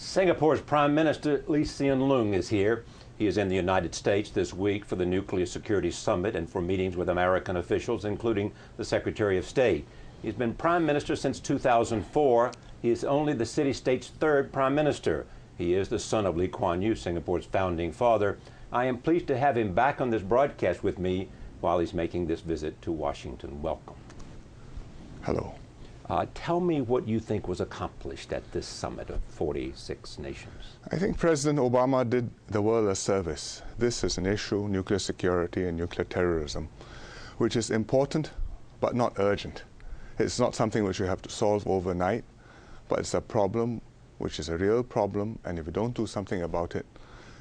Singapore's Prime Minister Lee Hsien Loong is here. He is in the United States this week for the Nuclear Security Summit and for meetings with American officials, including the Secretary of State. He's been Prime Minister since 2004. He is only the city-state's third Prime Minister. He is the son of Lee Kuan Yew, Singapore's founding father. I am pleased to have him back on this broadcast with me while he's making this visit to Washington. Welcome. Hello. Tell me what you think was accomplished at this summit of 46 nations. I think President Obama did the world a service. This is an issue, nuclear security and nuclear terrorism, which is important but not urgent. It's not something which you have to solve overnight, but it's a problem which is a real problem, and if you don't do something about it,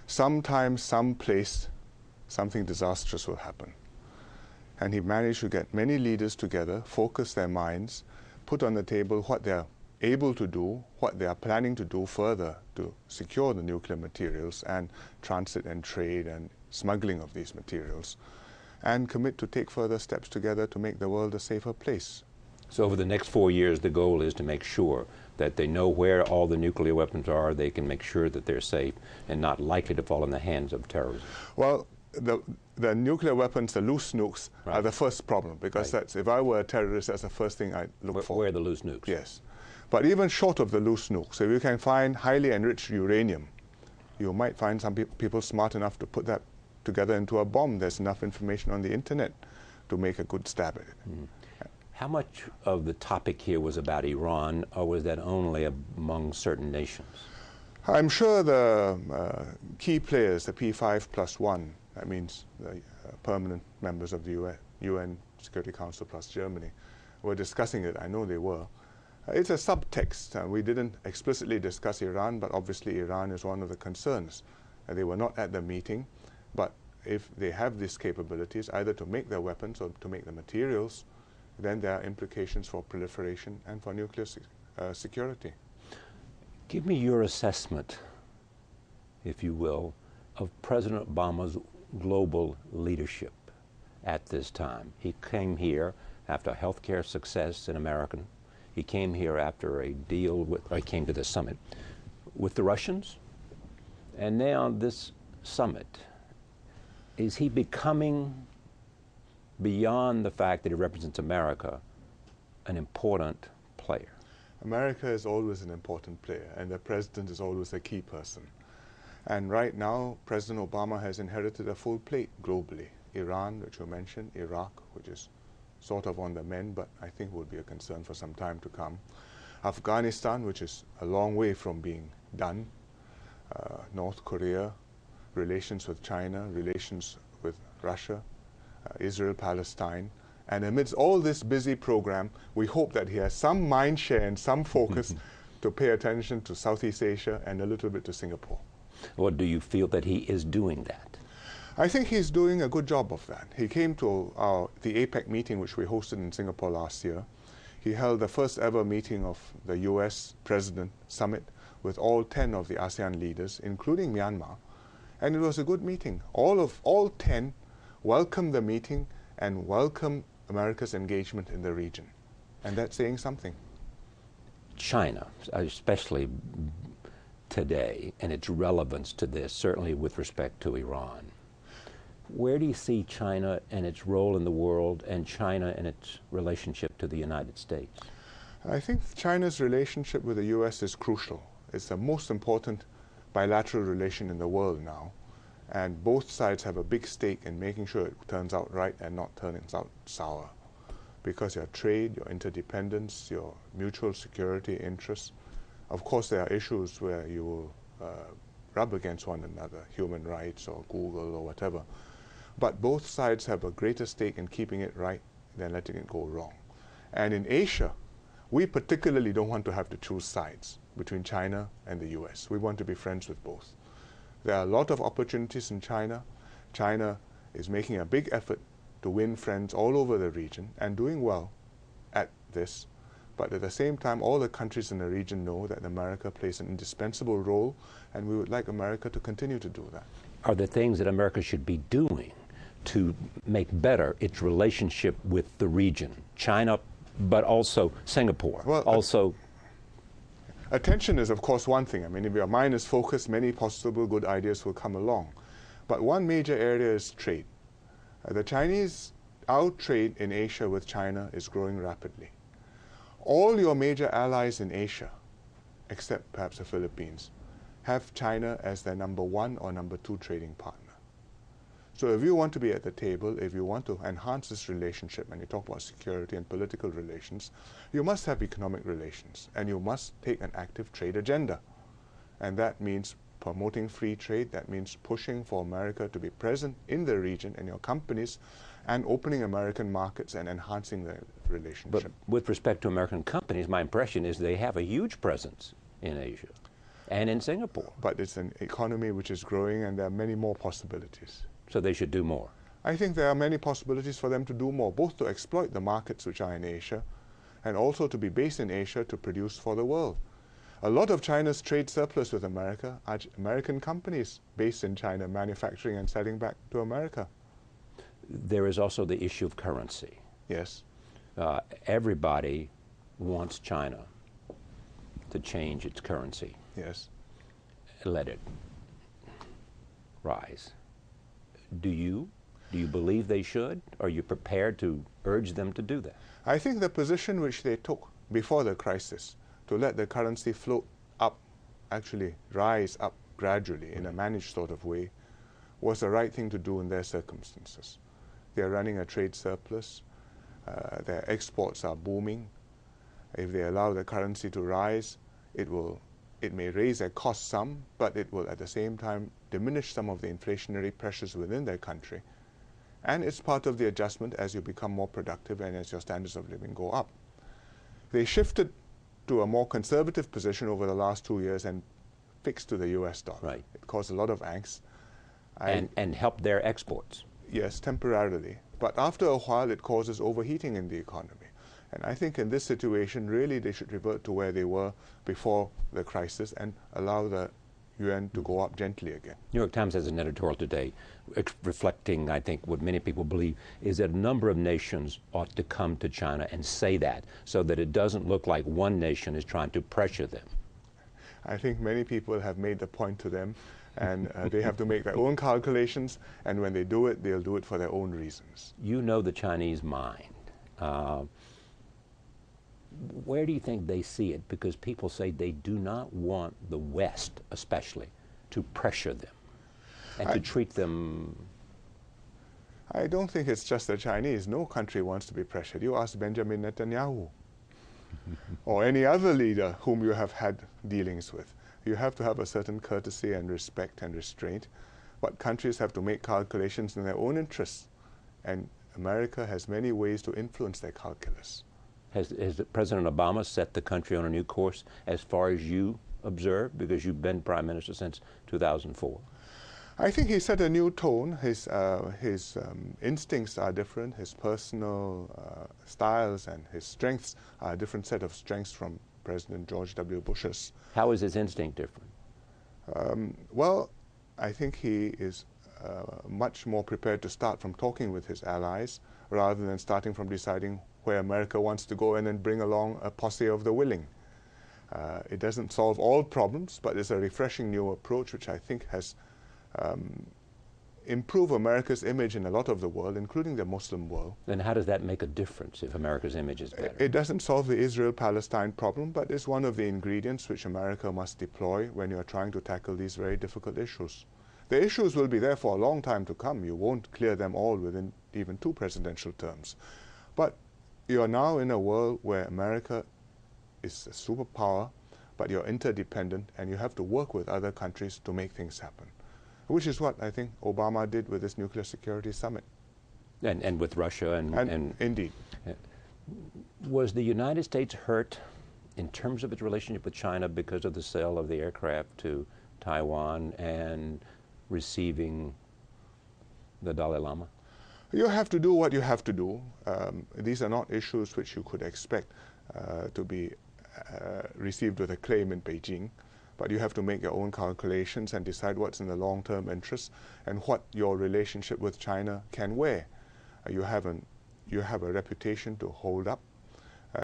sometime, someplace, something disastrous will happen. And he managed to get many leaders together, focus their minds, put on the table what they're able to do, what they are planning to do further to secure the nuclear materials and transit and trade and smuggling of these materials, and commit to take further steps together to make the world a safer place. So over the next 4 years, the goal is to make sure that they know where all the nuclear weapons are, they can make sure that they're safe and not likely to fall in the hands of terrorism. Well, the nuclear weapons, the loose nukes, are the first problem, because that's, if I were a terrorist, that's the first thing I'd look for. Where are the loose nukes? Yes. But even short of the loose nukes, if you can find highly enriched uranium, you might find some people smart enough to put that together into a bomb. There's enough information on the internet to make a good stab at it. Mm-hmm. How much of the topic here was about Iran, or was that only among certain nations? I'm sure the key players, the P5+1, that means the permanent members of the UN Security Council plus Germany, were discussing it. I know they were. It's a subtext. We didn't explicitly discuss Iran, but obviously Iran is one of the concerns. They were not at the meeting, but if they have these capabilities, either to make their weapons or to make the materials, then there are implications for proliferation and for nuclear security. Give me your assessment, if you will, of President Obama's global leadership at this time. He came here after healthcare success in America. He came here after a deal with, he came to the summit with the Russians. And now this summit, is he becoming, beyond the fact that he represents America, an important player? America is always an important player, and the president is always a key person. And right now, President Obama has inherited a full plate globally. Iran, which you mentioned, Iraq, which is sort of on the mend, but I think will be a concern for some time to come. Afghanistan, which is a long way from being done. North Korea, relations with China, relations with Russia, Israel, Palestine. And amidst all this busy program, we hope that he has some mind share and some focus to pay attention to Southeast Asia and a little bit to Singapore. Or do you feel that he is doing that? I think he's doing a good job of that. He came to the APEC meeting, which we hosted in Singapore last year. He held the first ever meeting of the US President Summit with all 10 of the ASEAN leaders, including Myanmar. And it was a good meeting. All 10 welcomed the meeting and welcomed America's engagement in the region. And that's saying something. China, especially today, and its relevance to this, certainly with respect to Iran. Where do you see China and its role in the world, and China and its relationship to the United States? I think China's relationship with the US is crucial. It's the most important bilateral relation in the world now. And both sides have a big stake in making sure it turns out right and not turns out sour. Because your trade, your interdependence, your mutual security interests, of course there are issues where you will rub against one another, human rights or Google or whatever. But both sides have a greater stake in keeping it right than letting it go wrong. And in Asia, we particularly don't want to have to choose sides between China and the US. We want to be friends with both. There are a lot of opportunities in China. China is making a big effort to win friends all over the region and doing well at this. But at the same time, all the countries in the region know that America plays an indispensable role, and we would like America to continue to do that. Are there things that America should be doing to make better its relationship with the region? China, but also Singapore, well, also Attention is, of course, one thing. I mean, if your mind is focused, many possible good ideas will come along. But one major area is trade. Our trade in Asia with China is growing rapidly. All your major allies in Asia, except perhaps the Philippines, have China as their number 1 or number 2 trading partner. So if you want to be at the table, if you want to enhance this relationship, and you talk about security and political relations, you must have economic relations, and you must take an active trade agenda. And that means promoting free trade, that means pushing for America to be present in the region and your companies, and opening American markets and enhancing the relationship. But with respect to American companies, my impression is they have a huge presence in Asia and in Singapore. But it's an economy which is growing, and there are many more possibilities. So they should do more. I think there are many possibilities for them to do more, both to exploit the markets which are in Asia and also to be based in Asia to produce for the world. A lot of China's trade surplus with America are American companies based in China, manufacturing and selling back to America. There is also the issue of currency. Yes. Everybody wants China to change its currency. Yes. Let it rise. Do you believe they should? Are you prepared to urge them to do that? I think the position which they took before the crisis to let the currency float up, actually rise up gradually in a managed sort of way, was the right thing to do in their circumstances. They are running a trade surplus. Their exports are booming. If they allow the currency to rise, it may raise their costs some, but it will at the same time diminish some of the inflationary pressures within their country. And it's part of the adjustment as you become more productive and as your standards of living go up. They shifted to a more conservative position over the last 2 years and fixed to the US dollar. Right. It caused a lot of angst. And help their exports. Yes, temporarily. But after a while, it causes overheating in the economy. And I think in this situation, really, they should revert to where they were before the crisis and allow the yuan to go up gently again. New York Times has an editorial today reflecting, I think, what many people believe is that a number of nations ought to come to China and say that so that it doesn't look like one nation is trying to pressure them. I think many people have made the point to them, and they have to make their own calculations, and when they do it, they'll do it for their own reasons. You know the Chinese mind. Where do you think they see it? Because people say they do not want the West, especially, to pressure them and to treat them. I don't think it's just the Chinese. No country wants to be pressured. You ask Benjamin Netanyahu or any other leader whom you have had dealings with. You have to have a certain courtesy and respect and restraint. But countries have to make calculations in their own interests. And America has many ways to influence their calculus. Has President Obama set the country on a new course as far as you observe, because you've been Prime Minister since 2004? I think he set a new tone. His instincts are different. His personal styles and his strengths are a different set of strengths from President George W. Bush's. How is his instinct different? Well, I think he is much more prepared to start from talking with his allies rather than starting from deciding where America wants to go and then bring along a posse of the willing. It doesn't solve all problems, but it's a refreshing new approach which I think has improved America's image in a lot of the world, including the Muslim world. Then how does that make a difference if America's image is better? It doesn't solve the Israel-Palestine problem, but it's one of the ingredients which America must deploy when you're trying to tackle these very difficult issues. The issues will be there for a long time to come. You won't clear them all within even 2 presidential terms. But you are now in a world where America is a superpower, but you're interdependent and you have to work with other countries to make things happen, which is what I think Obama did with this nuclear security summit. And with Russia and indeed. Was the United States hurt in terms of its relationship with China because of the sale of the aircraft to Taiwan and receiving the Dalai Lama? You have to do what you have to do. These are not issues which you could expect to be received with acclaim in Beijing, but you have to make your own calculations and decide what's in the long-term interest and what your relationship with China can wear. You have a reputation to hold up,